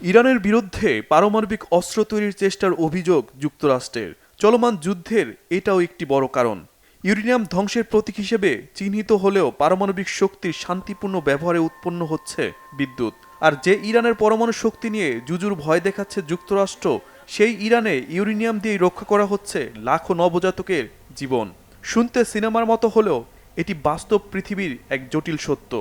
ইরানের বিরুদ্ধে পারমাণবিক অস্ত্র তৈরির চেষ্টার অভিযোগ যুক্তরাষ্ট্রের। চলমান যুদ্ধের এটাও একটি বড় কারণ। ইউরেনিয়াম ধ্বংসের প্রতীক হিসেবে চিহ্নিত হলেও পারমাণবিক শক্তির শান্তিপূর্ণ ব্যবহারে উৎপন্ন হচ্ছে বিদ্যুৎ। আর যে ইরানের পরমাণু শক্তি নিয়ে জুজুর ভয় দেখাচ্ছে যুক্তরাষ্ট্র, সেই ইরানে ইউরেনিয়াম দিয়েই রক্ষা করা হচ্ছে লাখো নবজাতকের জীবন। শুনতে সিনেমার মতো হলেও এটি বাস্তব পৃথিবীর এক জটিল সত্য।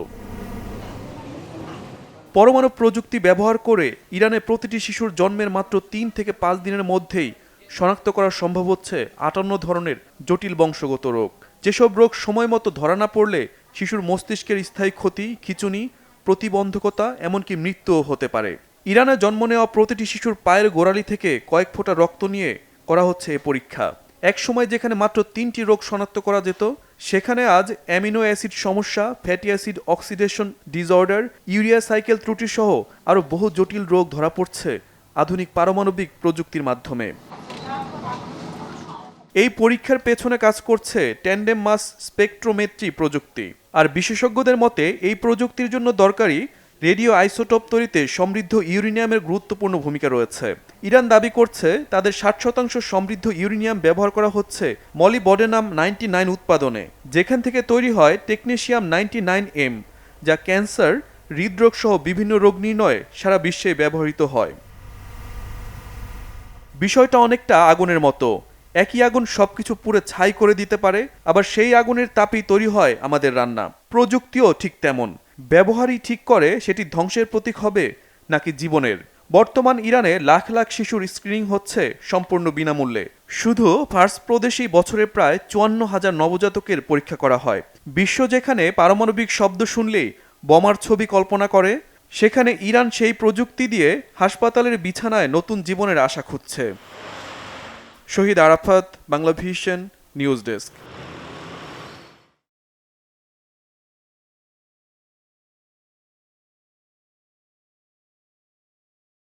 পরমাণু প্রযুক্তি ব্যবহার করে ইরানে প্রতিটি শিশুর জন্মের মাত্র ৩ থেকে ৫ দিনের মধ্যেই শনাক্ত করা সম্ভব হচ্ছে ৫৮ ধরনের জটিল বংশগত রোগ। যেসব রোগ সময় মতো ধরা না পড়লে শিশুর মস্তিষ্কের স্থায়ী ক্ষতি, খিঁচুনি, প্রতিবন্ধকতা, এমনকি মৃত্যুও হতে পারে। ইরানে জন্ম নেওয়া প্রতিটি শিশুর পায়ের গোড়ালি থেকে কয়েক ফোঁটা রক্ত নিয়ে করা হচ্ছে এ পরীক্ষা। এক সময় যেখানে মাত্র ৩টি রোগ শনাক্ত করা যেত, সেখানে আজ অ্যামিনো অ্যাসিড সমস্যা, fatty acid oxidation disorder, urea cycle ত্রুটি সহ আরও বহু জটিল রোগ ধরা পড়ছে আধুনিক পারমাণবিক প্রযুক্তির মাধ্যমে। এই পরীক্ষার পেছনে কাজ করছে ট্যান্ডেম মাস স্পেকট্রোমেট্রি প্রযুক্তি। আর বিশেষজ্ঞদের মতে এই প্রযুক্তির জন্য দরকারি রেডিও আইসোটোপ তৈরিতে সমৃদ্ধ ইউরেনিয়ামের গুরুত্বপূর্ণ ভূমিকা রয়েছে। ইরান দাবি করছে তাদের ৬০% সমৃদ্ধ ইউরেনিয়াম ব্যবহার করা হচ্ছে মলিবডেনাম 99 উৎপাদনে, যেখান থেকে তৈরি হয় টেকনেশিয়াম 99M, যা ক্যান্সার, হৃদরোগ সহ বিভিন্ন রোগ নির্ণয়ে সারা বিশ্বে ব্যবহৃত হয়। বিষয়টা অনেকটা আগুনের মতো। একই আগুন সবকিছু পুড়ে ছাই করে দিতে পারে, আবার সেই আগুনের তাপেই তৈরি হয় আমাদের রান্না। প্রযুক্তিও ঠিক তেমন। ব্যবহারই ঠিক করে সেটি ধ্বংসের প্রতীক হবে নাকি জীবনের। বর্তমান ইরানে লাখ লাখ শিশুর স্ক্রিনিং হচ্ছে সম্পূর্ণ বিনামূল্যে। শুধু ফার্স প্রদেশেই বছরে প্রায় ৫৪,০০০ নবজাতকের পরীক্ষা করা হয়। বিশ্ব যেখানে পারমাণবিক শব্দ শুনলেই বোমার ছবি কল্পনা করে, সেখানে ইরান সেই প্রযুক্তি দিয়ে হাসপাতালের বিছানায় নতুন জীবনের আশা খুঁজছে। শহীদ আরাফাত, বাংলাভিশন, নিউজ ডেস্ক।